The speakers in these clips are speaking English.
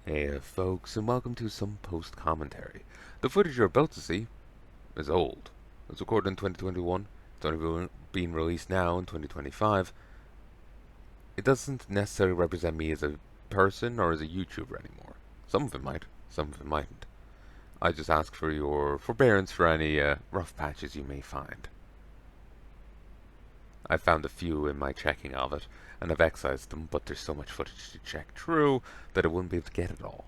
Hey folks, and welcome to some post-commentary. The footage you're about to see is old. It was recorded in 2021, it's only being released now in 2025. It doesn't necessarily represent me as a person or as a YouTuber anymore. Some of it might, some of it mightn't. I just ask for your forbearance for any rough patches you may find. I found a few in my checking of it, and I've excised them, but there's so much footage to check through that I wouldn't be able to get it all.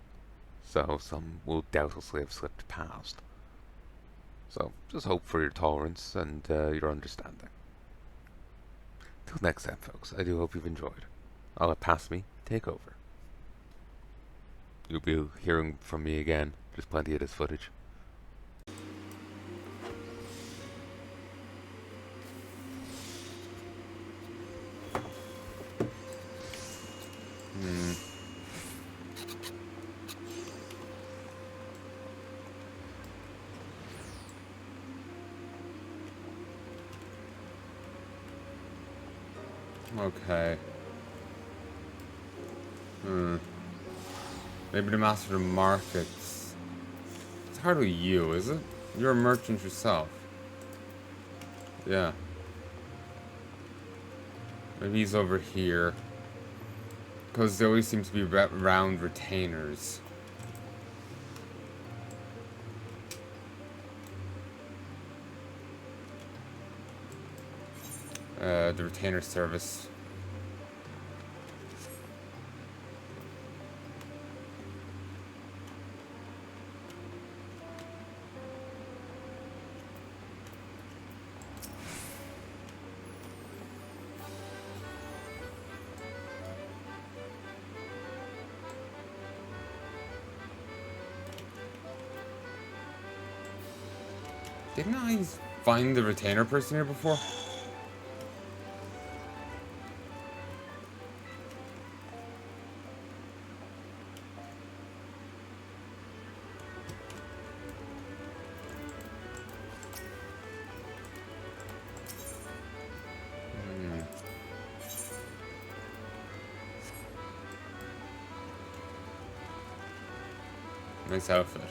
So some will doubtlessly have slipped past. So just hope for your tolerance and your understanding. Till next time, folks, I do hope you've enjoyed. I'll let Past Me take over. You'll be hearing from me again. There's plenty of this footage. Okay. Maybe the master of the markets. It's hardly you, is it? You're a merchant yourself. Yeah. Maybe he's over here. Because there always seems to be round retainers. The retainer service. Didn't I find the retainer person here before? Nice outfit.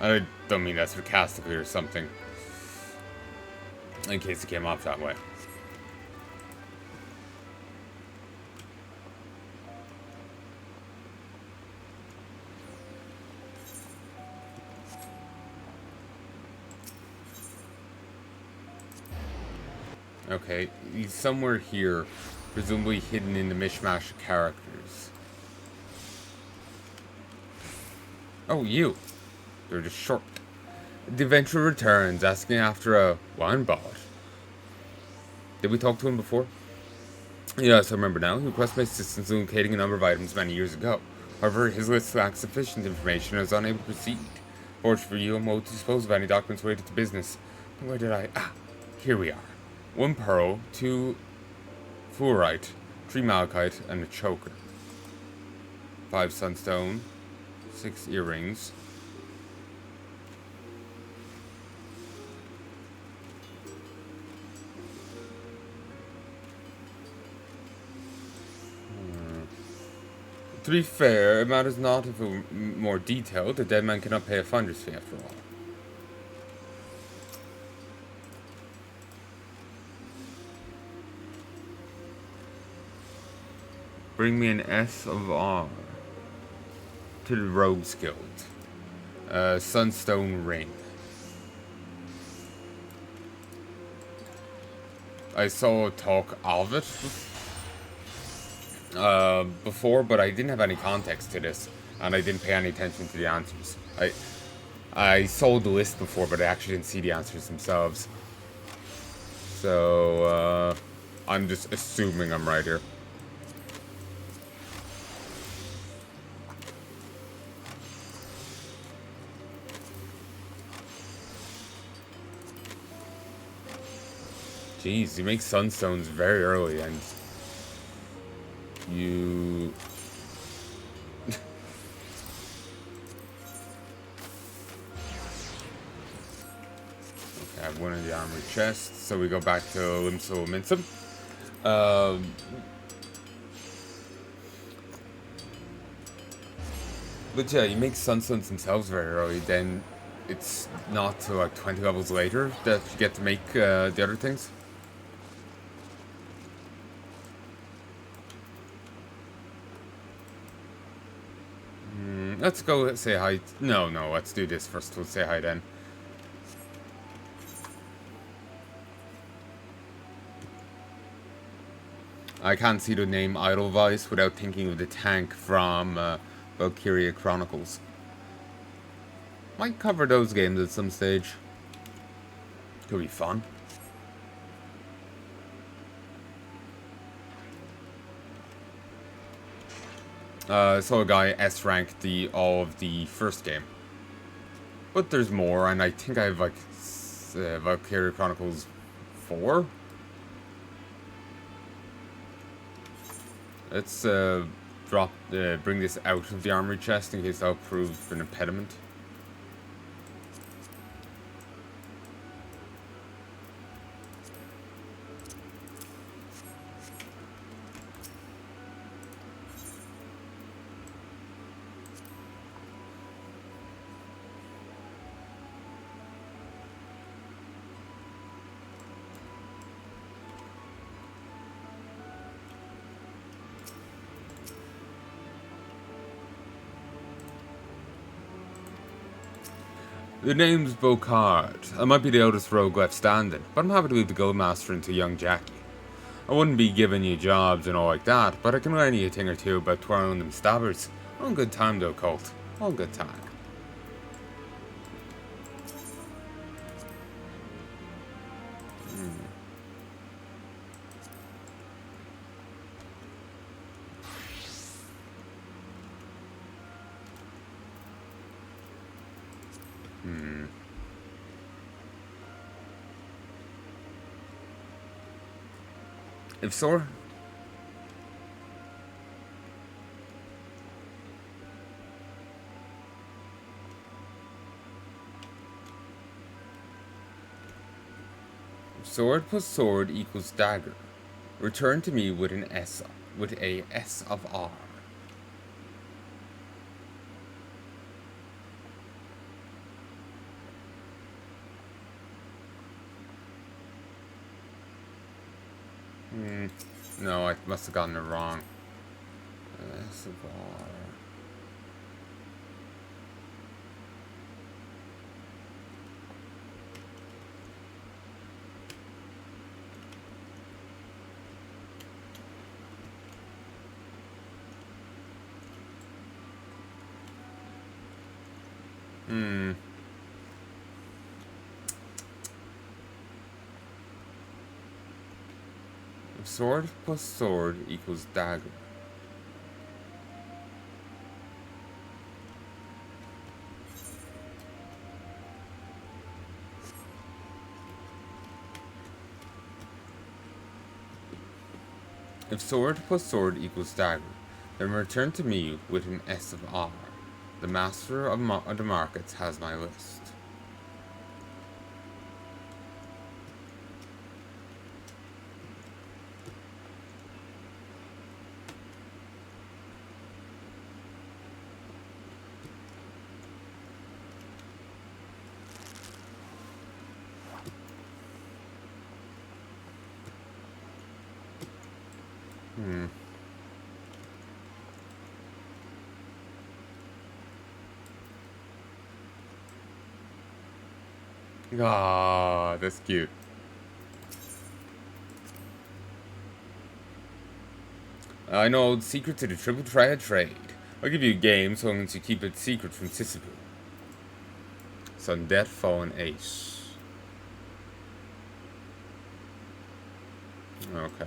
I don't mean that sarcastically or something. In case it came off that way. Okay, he's somewhere here, presumably hidden in the mishmash of characters. Oh, you. They're just short. The adventurer returns, asking after a Winebaud. Did we talk to him before? Yes, I remember now. He requested my assistance in locating a number of items many years ago. However, his list lacks sufficient information and I was unable to proceed. Fortunately for you, I'm able to dispose of any documents related to business. Where did I... Ah, here we are. 1 pearl, 2 fluorite, 3 malachite, and a choker. 5 sunstone, 6 earrings. To be fair, it matters not if it were more detailed. The dead man cannot pay a finder's fee after all. Bring me an S of R to the Rogues Guild. Sunstone ring. I saw talk of it before, but I didn't have any context to this, and I didn't pay any attention to the answers. I saw the list before, but I actually didn't see the answers themselves. So, I'm just assuming I'm right here. Jeez, you make sunstones very early, and you... Okay, I have one in the armory chest, so we go back to Limsul Minsum. But yeah, you make Sunstones themselves very early, then it's not till like 20 levels later that you get to make the other things. Let's go say hi. No, let's do this first. We'll say hi then. I can't see the name Edelweiss without thinking of the tank from Valkyria Chronicles. Might cover those games at some stage. Could be fun. So a guy S ranked all of the first game. But there's more, and I think I have like Valkyria Chronicles 4? Let's bring this out of the armory chest in case that'll prove an impediment. The name's Bocard. I might be the oldest rogue left standing, but I'm happy to leave the Guildmaster into young Jackie. I wouldn't be giving you jobs and all like that, but I can learn you a thing or two about twirling them stabbers. All good time though, Colt. All good time. If sore? Sword plus sword equals dagger. Return to me with a S of R. No, I must have gotten it wrong. S of R. Sword plus sword equals dagger. If sword plus sword equals dagger, then return to me with an S of R. The master of the markets has my list. Ah, that's cute. I know the secret to the triple triad trade. I'll give you a game so long as you keep it secret from Sisyphus. Sudden death, fallen ace. Okay.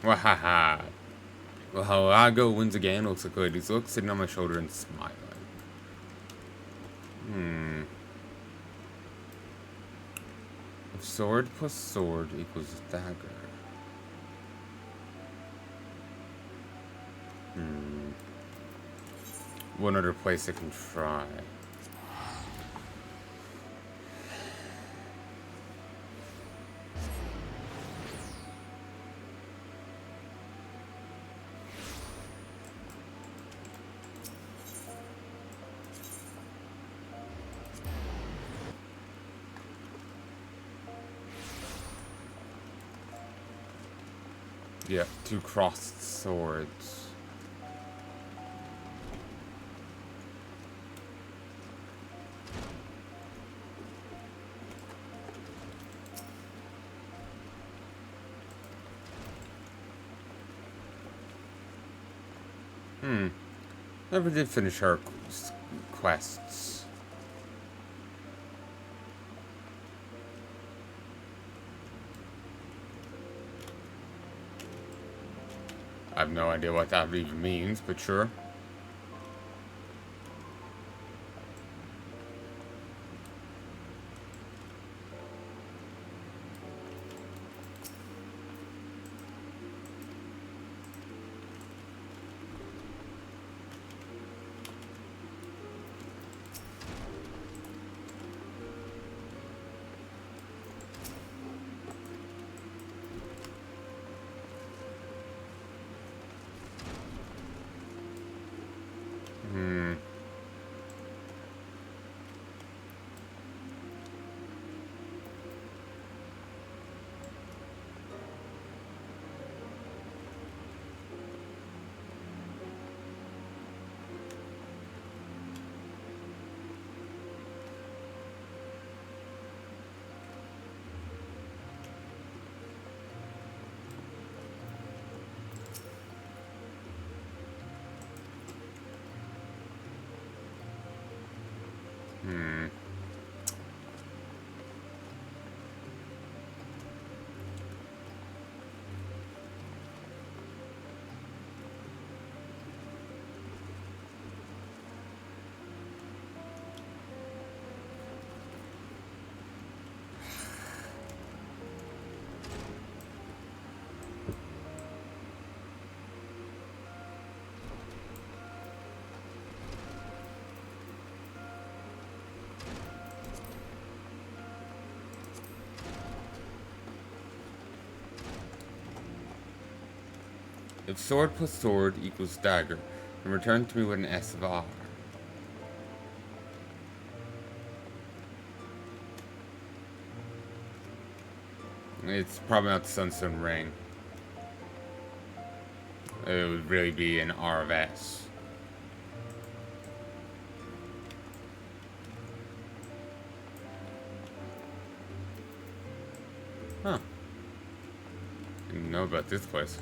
Wahaha. Well, Halago wins again. Looks like ladies look, sitting on my shoulder and smiling. If sword plus sword equals dagger. One other place I can try. Yeah, 2 crossed swords. Never did finish our quests. I have no idea what that even means, but sure. If sword plus sword equals dagger, then return to me with an XIV. It's probably not the Sunstone Ring. It would really be an R of S. Huh. Didn't know about this place.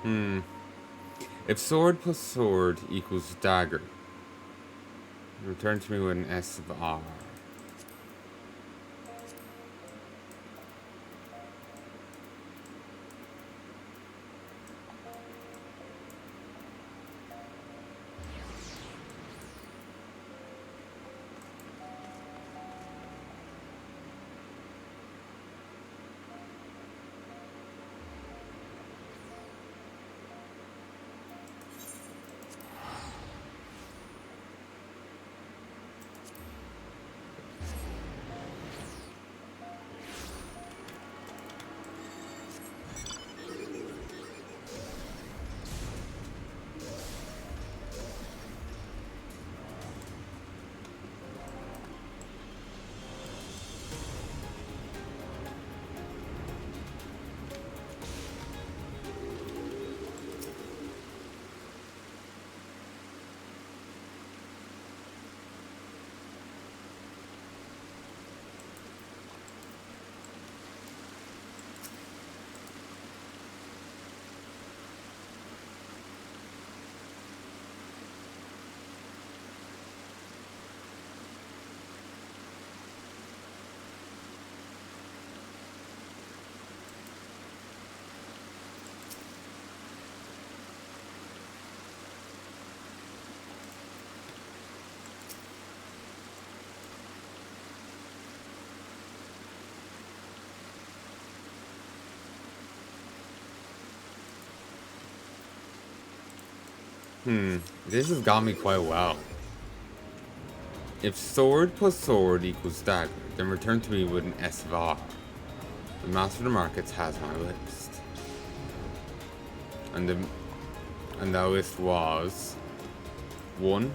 Hmm. If sword plus sword equals dagger, return to me with an S of R. This has got me quite well. If sword plus sword equals dagger, then return to me with an S of R. The Master of the Markets has my list. And that list was 1.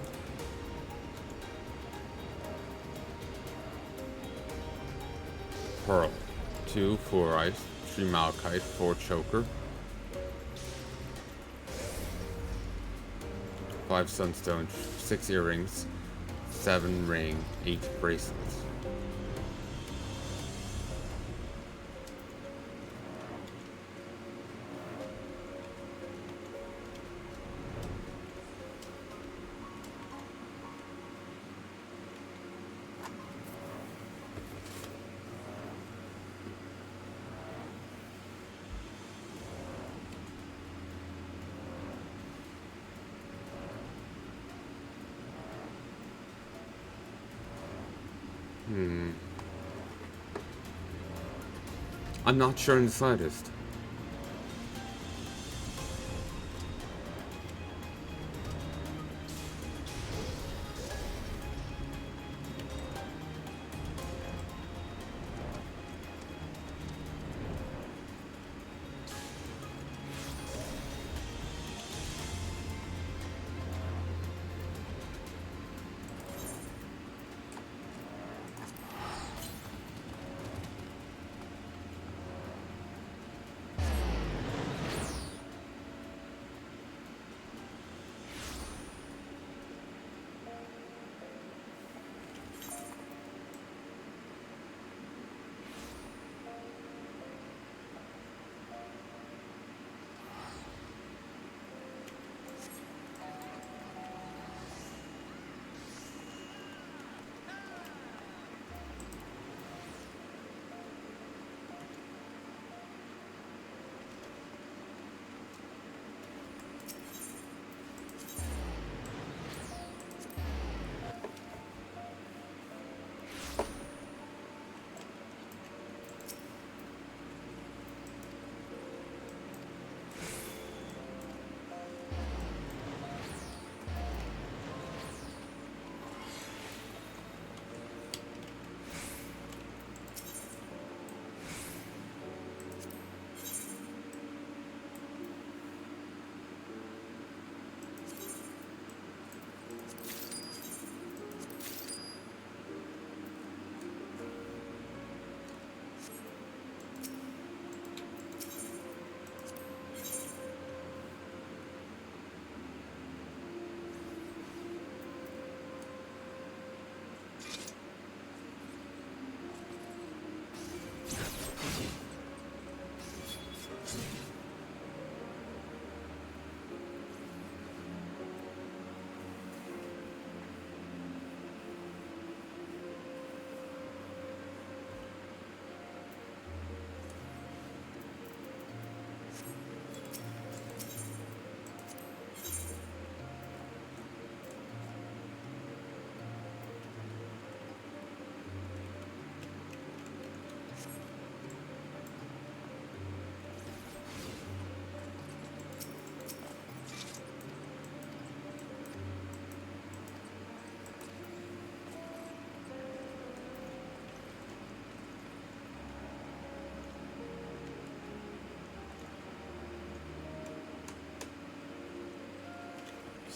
Pearl. 2. Fluorite. 3. Malachite. 4. Choker. 5. Sunstone. 6. Earrings. 7. Ring. 8. Bracelets. I'm not sure in the slightest.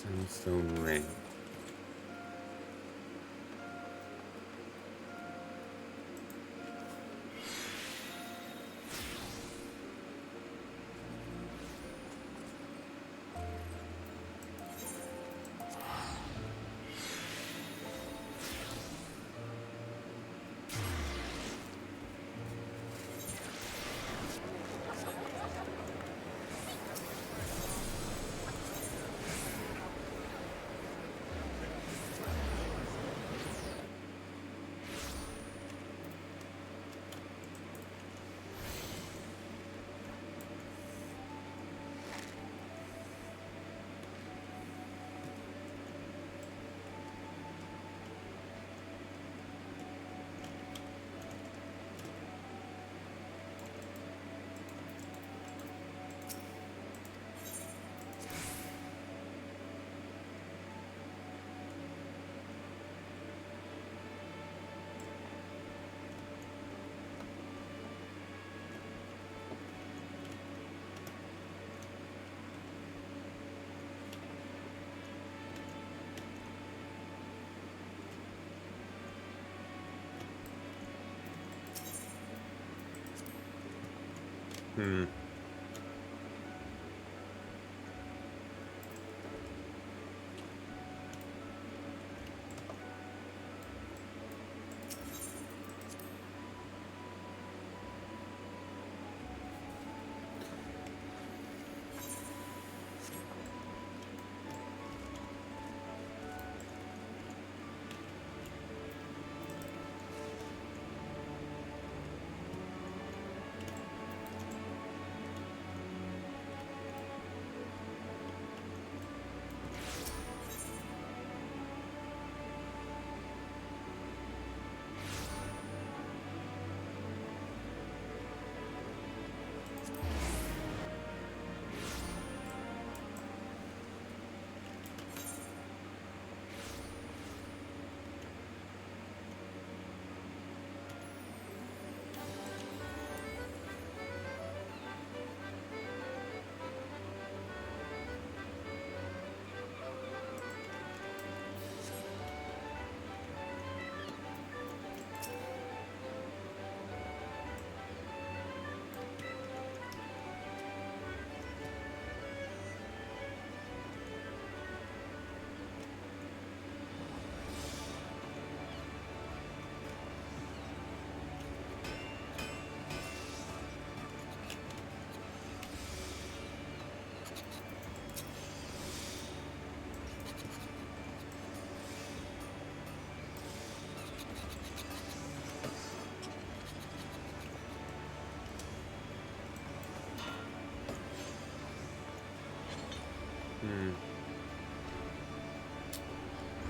Sandstone ring. Hmm.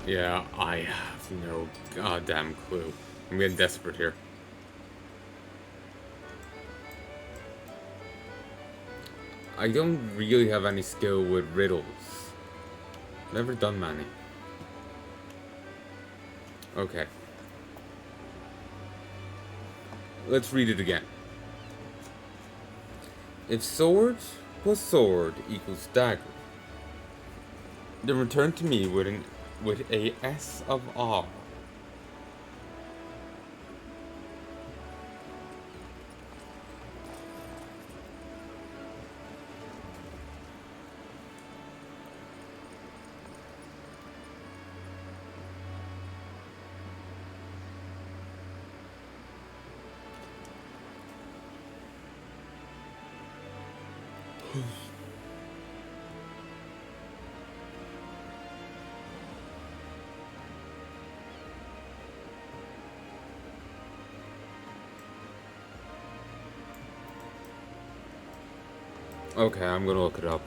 Yeah, I have no goddamn clue. I'm getting desperate here. I don't really have any skill with riddles. Never done many. Okay. Let's read it again. If sword plus sword equals dagger, then return to me with a S of R. Okay, I'm gonna look it up.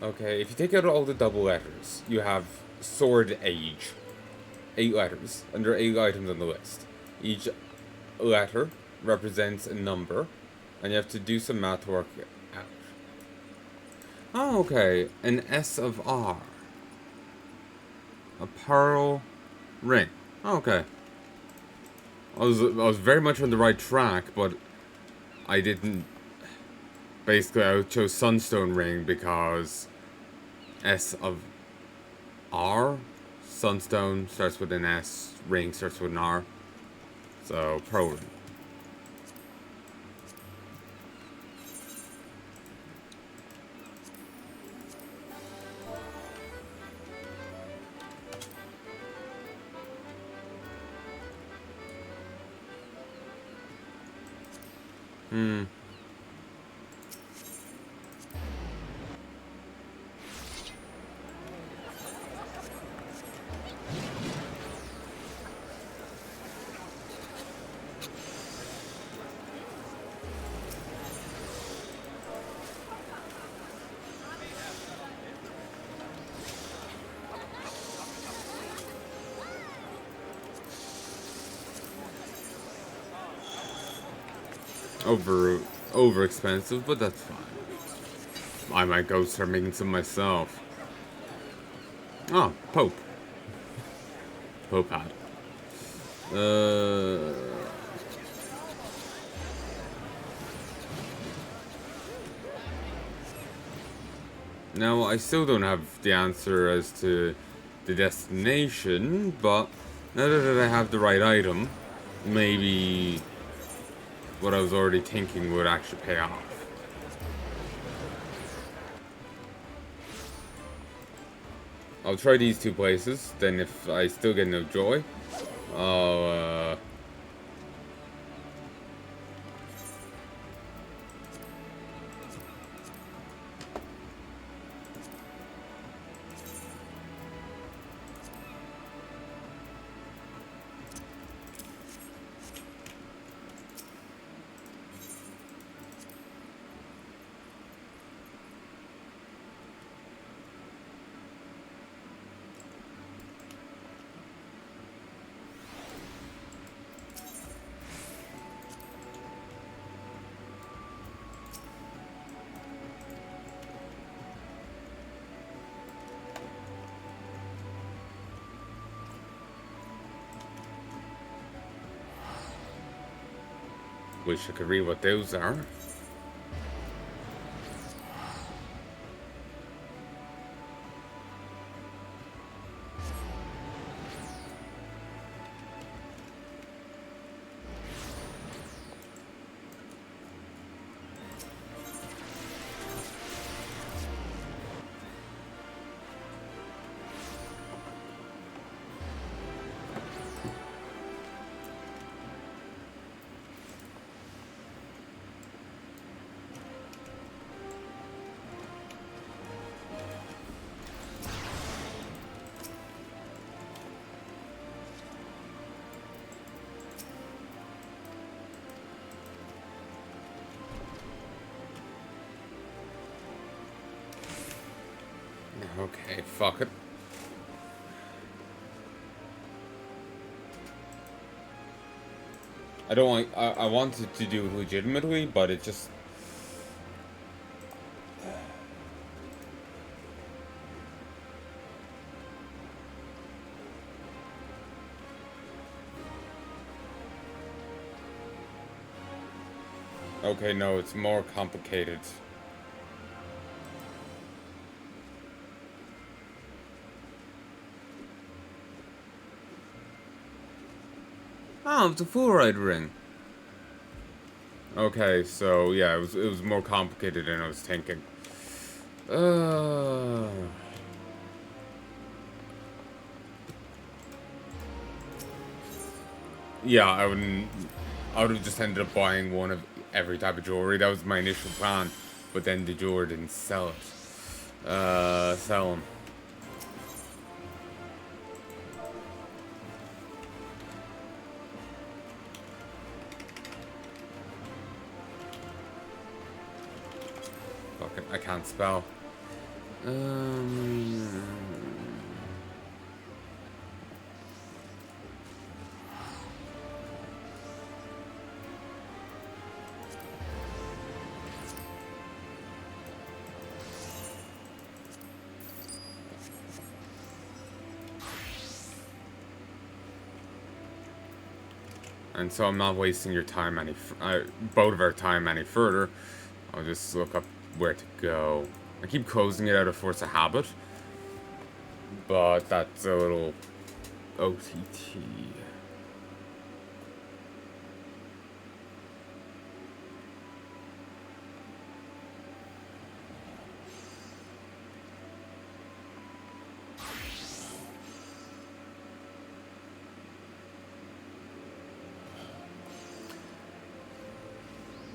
Okay, if you take out all the double letters, you have sword age. 8 letters, and there are 8 items on the list. Each letter represents a number, and you have to do some math to work it out. Oh, okay. An S of R. A pearl ring. Oh, okay. I was very much on the right track, but I didn't. Basically, I chose Sunstone ring because S of R. Sunstone starts with an S. Ring starts with an R. So, pearl ring. Over expensive, but that's fine. I might go start making some myself. Oh, Pope. Pope hat. Now, I still don't have the answer as to the destination, but now that I have the right item, maybe what I was already thinking would actually pay off. I'll try these 2 places, then if I still get no joy, I'll, wish I could read what those are. Okay, fuck it. I don't want. I wanted to do it legitimately, but it just. Okay, no, it's more complicated. Oh, it's a full ride ring. Okay, so yeah, it was more complicated than I was thinking. Yeah, I would have just ended up buying one of every type of jewelry. That was my initial plan, but then the jeweler didn't sell it. Sell them. Fuck it, I can't spell. Um. And so I'm not wasting your time both of our time any further. I'll just look up where to go. I keep closing it out of force of habit, but that's a little OTT.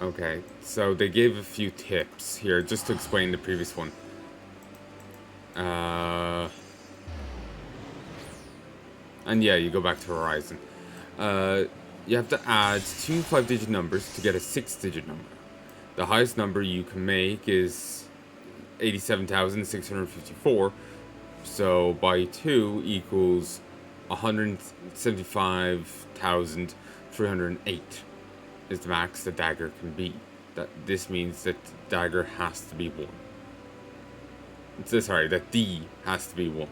Okay, so they gave a few tips here just to explain the previous one. And yeah, you go back to Horizon. You have to add 2 5-digit numbers to get a 6-digit number. The highest number you can make is 87,654. So by 2 equals 175,308 is the max the dagger can be. This means that the dagger has to be 1. Sorry, that D has to be 1.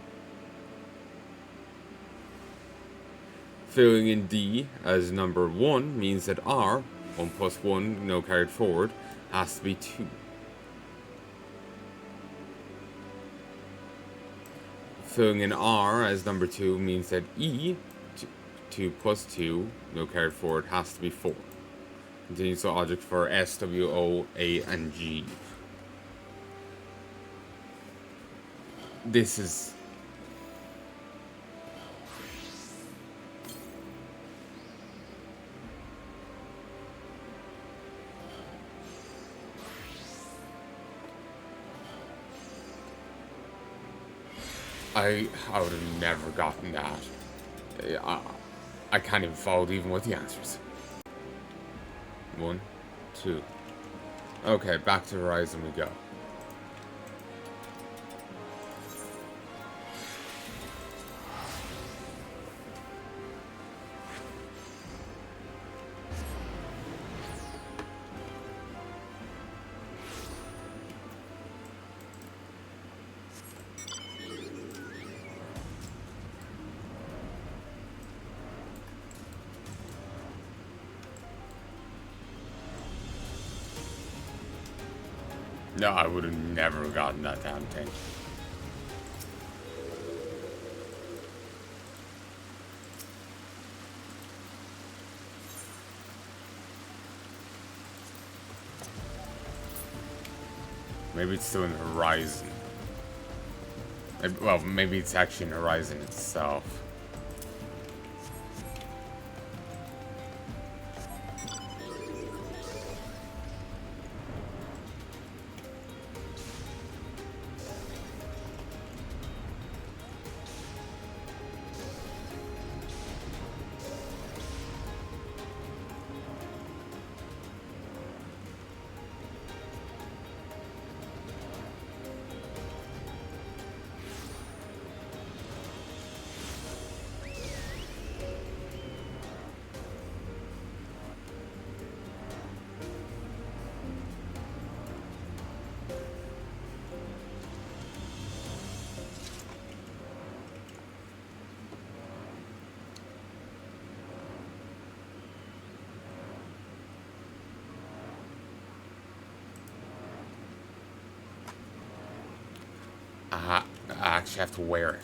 Filling in D as number 1 means that R, 1 plus 1, no carried forward, has to be 2. Filling in R as number 2 means that E, 2 plus 2, no carried forward, has to be 4. Continues the logic for S, W, O, A, and G. This is... I would have never gotten that. I can't even follow even with the answers. 1, 2. Okay, back to Horizon we go. No, I would have never gotten that damn thing. Maybe it's still in Horizon. Well, maybe it's actually in Horizon itself. I actually have to wear it.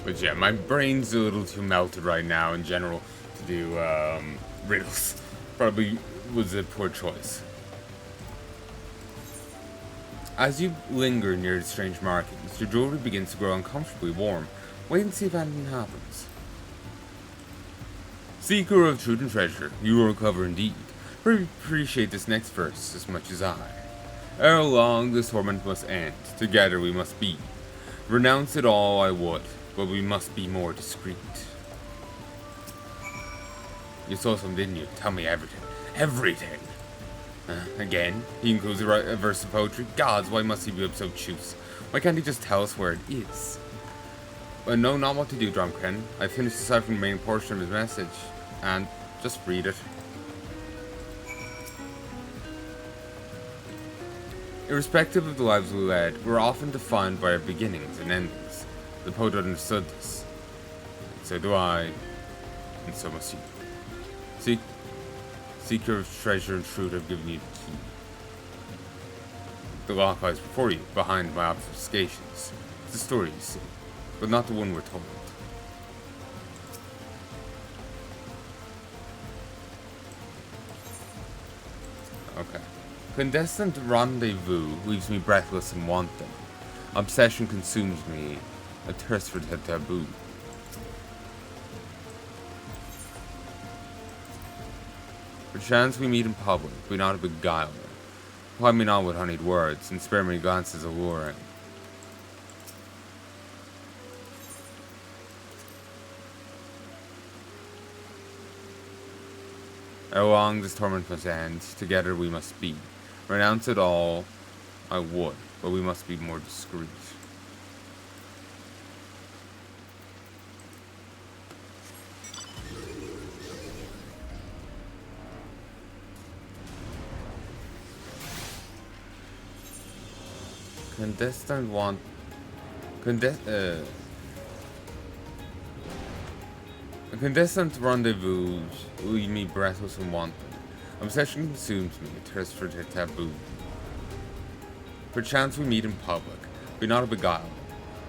But yeah, my brain's a little too melted right now in general to do riddles. Probably was a poor choice. As you linger near the strange markings, your jewelry begins to grow uncomfortably warm. Wait and see if anything happens. Seeker of truth and treasure, you will recover indeed. Appreciate this next verse as much as I. Ere long this torment must end, together we must be. Renounce it all I would, but we must be more discreet. You saw some, didn't you? Tell me everything. Everything! Again, he includes a verse of poetry. Gods, why must he be so obtuse? Why can't he just tell us where it is? Well, no, not what to do, Drumcren. I finished deciphering the main portion of his message, and just read it. Irrespective of the lives we led, we're often defined by our beginnings and endings. The poet understood this. And so do I, and so must you. Seeker of treasure and truth, I've given you the key. The lock lies before you, behind my obfuscations. It's the story you see, but not the one we're told. Okay. Clandestined rendezvous leaves me breathless and wanting. Obsession consumes me, a thirst for the taboo. Perchance we meet in public, be not a beguiler. Ply me not with honeyed words, and spare me glances alluring. Ere long this torment must end, together we must be. Renounce it all I would, but we must be more discreet. A clandestined rendezvous leave me breathless and wanting. Obsession consumes me, a thirst for the taboo. Perchance we meet in public, be not a beguiler.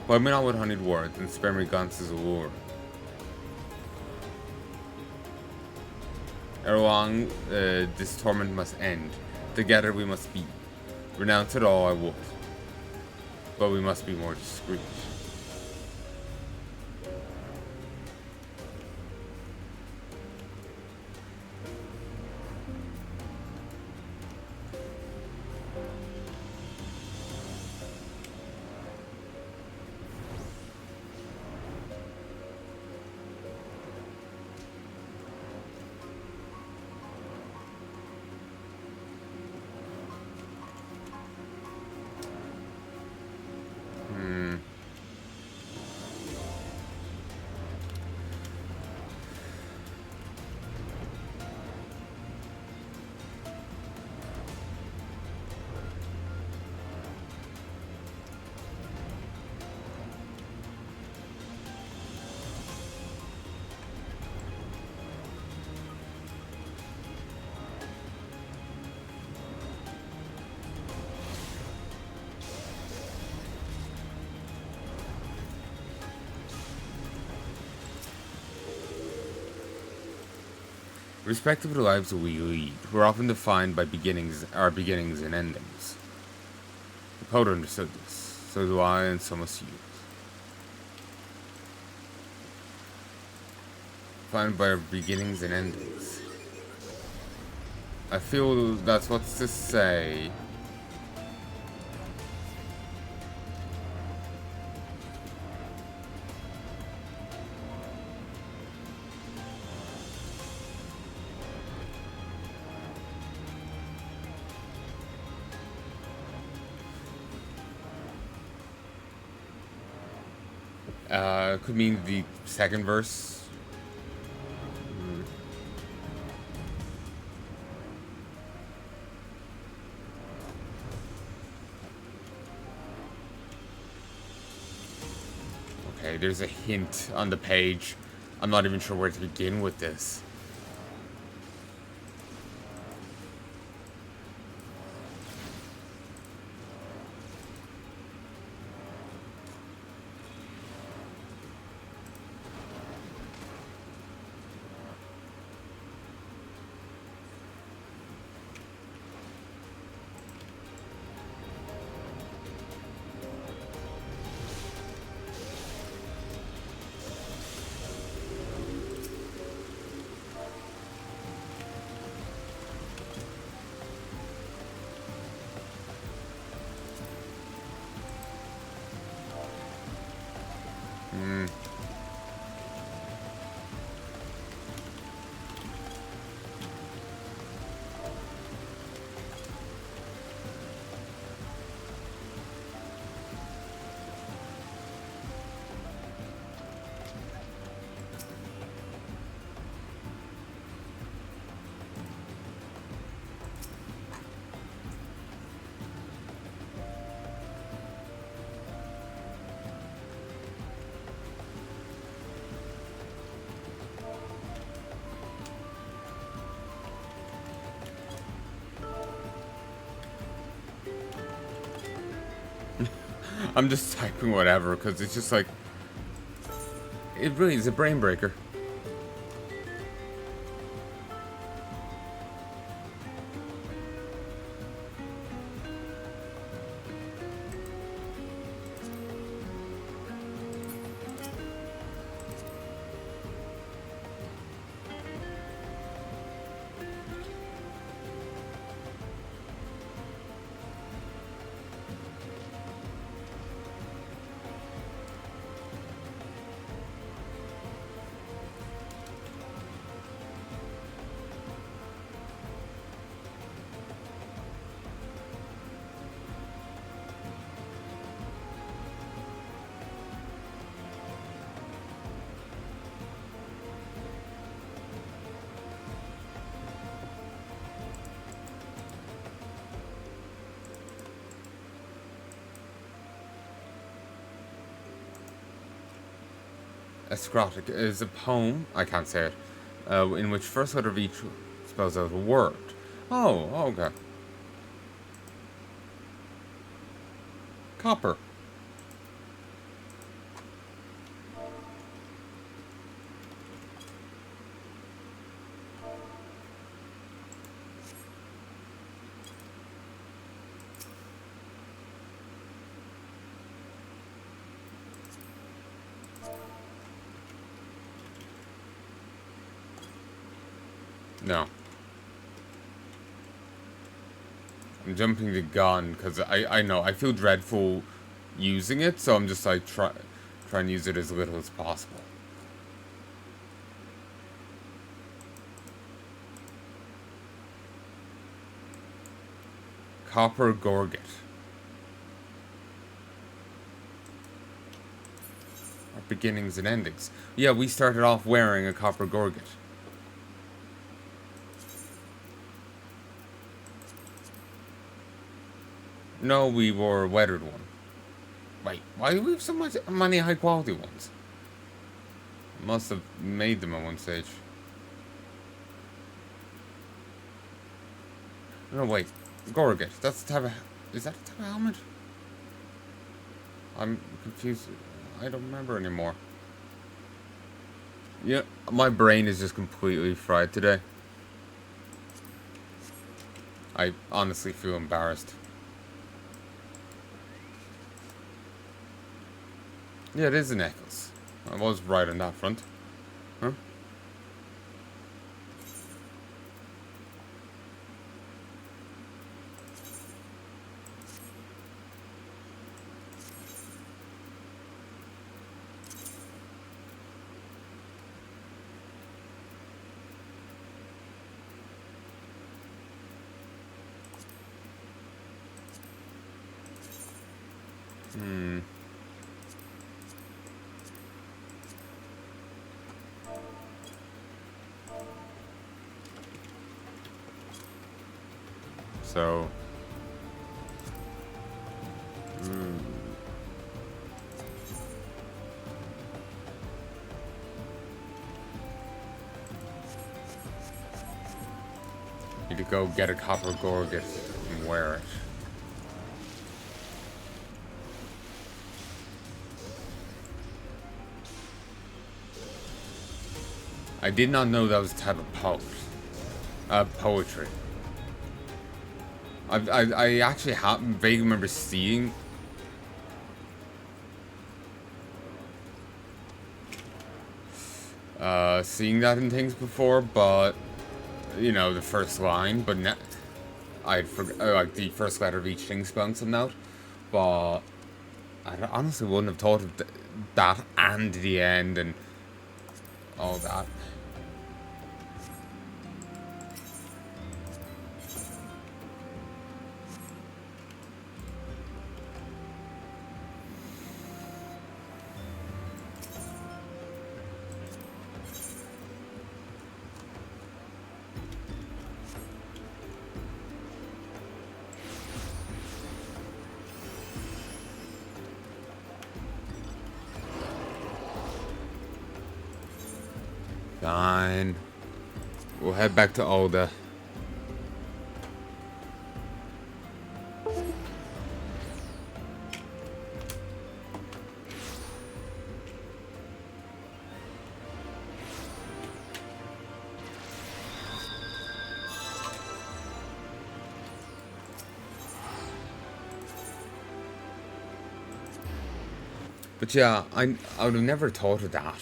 Ply me not with honeyed words, and spare me glances alluring. Ere long, this torment must end. Together we must be. Renounce it all I would, but we must be more discreet. Irrespective of the lives that we lead, we're often defined by our beginnings and endings. The poet understood this, so do I, and so must you. Defined by our beginnings and endings. I feel that's what's to say. Could mean the second verse. Okay, there's a hint on the page. I'm not even sure where to begin with this. I'm just typing whatever because it's just like it really is a brain breaker. Escrotic is a poem, I can't say it, in which first letter of each spells out a word. Oh, okay. Copper. No. I'm jumping the gun because I know I feel dreadful using it, so I'm just like try and use it as little as possible. Copper gorget. Our beginnings and endings. Yeah, we started off wearing a copper gorget. No, we wore a weathered one. Wait, why do we have so many high quality ones? Must have made them at one stage. No, wait. Gorget. That's the type of... Is that the type of helmet? I'm confused. I don't remember anymore. Yeah, my brain is just completely fried today. I honestly feel embarrassed. Yeah, it is a necklace. I was right on that front. Huh? Hmm. So... Need to go get a copper gorget and wear it. I did not know that was a type of poetry. I actually vaguely remember seeing seeing that in things before, but you know, the first line, but I'd forgot like the first letter of each thing spelling something out, but I honestly wouldn't have thought of that and the end and all that. Fine. We'll head back to Alda. But yeah, I would have never thought of that.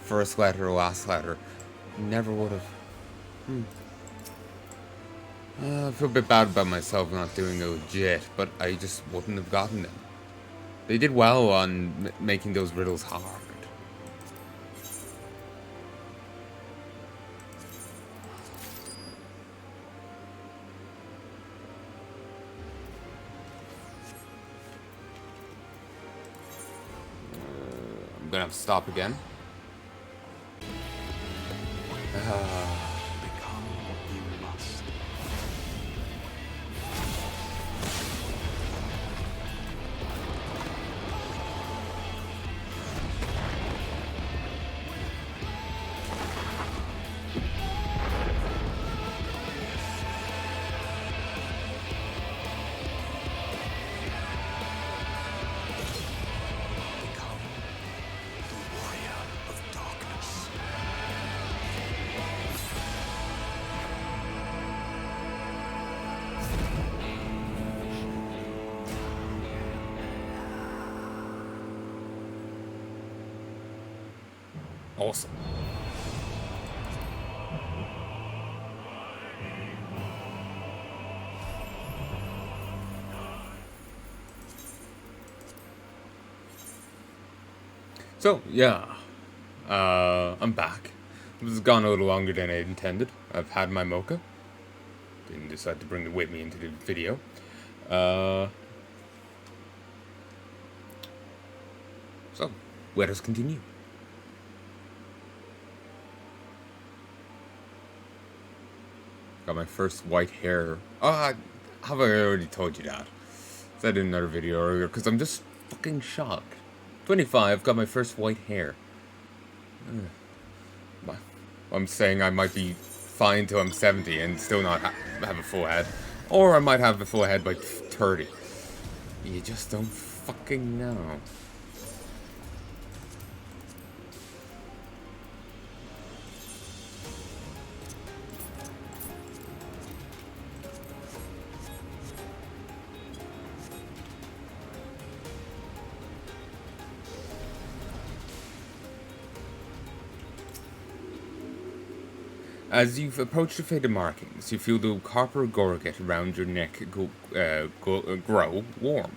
First letter or last letter. Never would have. I feel a bit bad about myself not doing it legit, but I just wouldn't have gotten them. They did well on making those riddles hard. I'm gonna have to stop again. Become what you must. Become the warrior of darkness. Awesome. So, yeah. I'm back. This has gone a little longer than I intended. I've had my mocha. Didn't decide to bring it with me into the video. So, let us continue. Got my first white hair. Oh, have I already told you that? Said in another video earlier, because I'm just fucking shocked. 25, got my first white hair. I'm saying I might be fine till I'm 70 and still not have a full head. Or I might have a full head by 30. You just don't fucking know. As you approach the faded markings, you feel the copper gorget around your neck grow warm.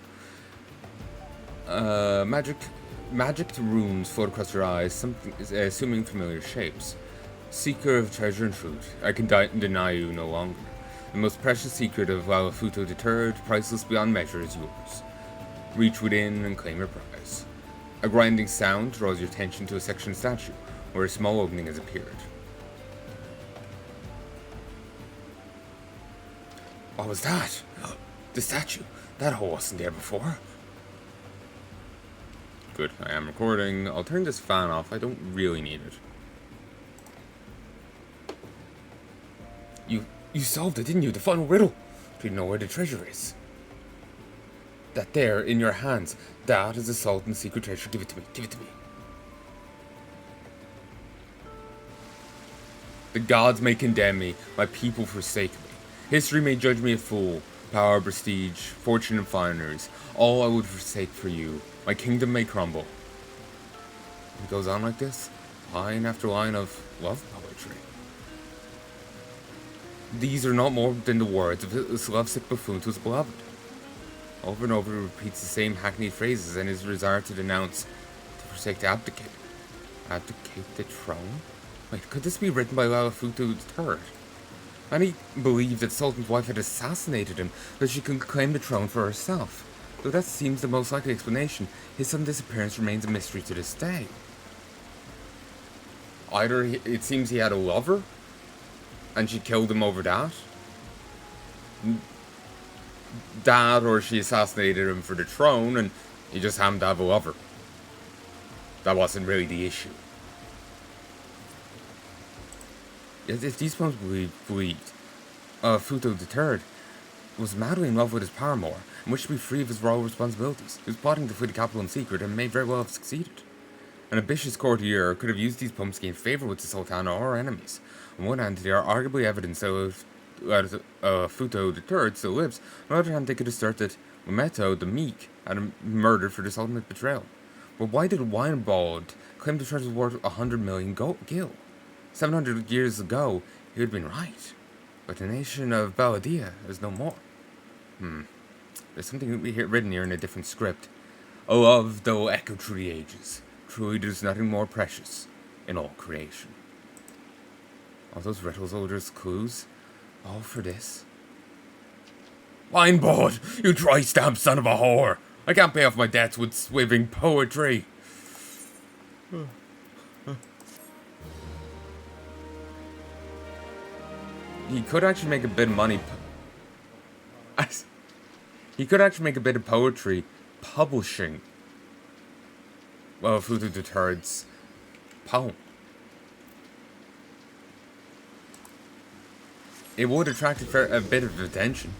Magic runes float across your eyes, assuming familiar shapes. Seeker of treasure and truth, I can deny you no longer. The most precious secret of Lalafuto deterred, priceless beyond measure, is yours. Reach within and claim your prize. A grinding sound draws your attention to a section statue, where a small opening has appeared. What was that? The statue. That hole wasn't there before. Good, I am recording. I'll turn this fan off. I don't really need it. You solved it, didn't you? The final riddle. Do you know where the treasure is? That there, in your hands. That is the Sultan's secret treasure. Give it to me. Give it to me. The gods may condemn me. My people forsake me. History may judge me a fool. Power, prestige, fortune, and fineries. All I would forsake for you. My kingdom may crumble. It goes on like this. Line after line of love poetry. These are not more than the words of this lovesick buffoon to his beloved. Over and over he repeats the same hackneyed phrases and his desire to denounce, to forsake, to abdicate. Abdicate the throne? Wait, could this be written by Lalafuto III? And he believed that Sultan's wife had assassinated him so she could claim the throne for herself. Though that seems the most likely explanation, his sudden disappearance remains a mystery to this day. Either it seems he had a lover, and she killed him over that. That, or she assassinated him for the throne, and he just happened to have a lover. That wasn't really the issue. If these poems believed, Futo III was madly in love with his paramour and wished to be free of his royal responsibilities. He was plotting to flee the capital in secret and may very well have succeeded. An ambitious courtier could have used these poems to gain favour with the Sultana or her enemies. On one hand, they are arguably evidence that Futo III still lives. On the other hand, they could assert that Memento, the meek, had him murdered for this ultimate betrayal. But why did Winebaud claim the treasure worth 100 million gil? 700 years ago, he would have been right. But the nation of Balladia is no more. There's something written here in a different script. O love, though echo through the ages, truly there's nothing more precious in all creation. All those riddles, all those clues, all for this. Winebaud, you dry-stamped son of a whore! I can't pay off my debts with swiving poetry. He could actually make a bit of money. He could actually make a bit of poetry publishing, well, Fruit of the Third's poem. It would attract a bit of attention,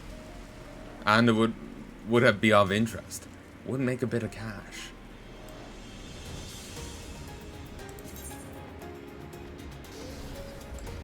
and it would have be of interest. Would make a bit of cash.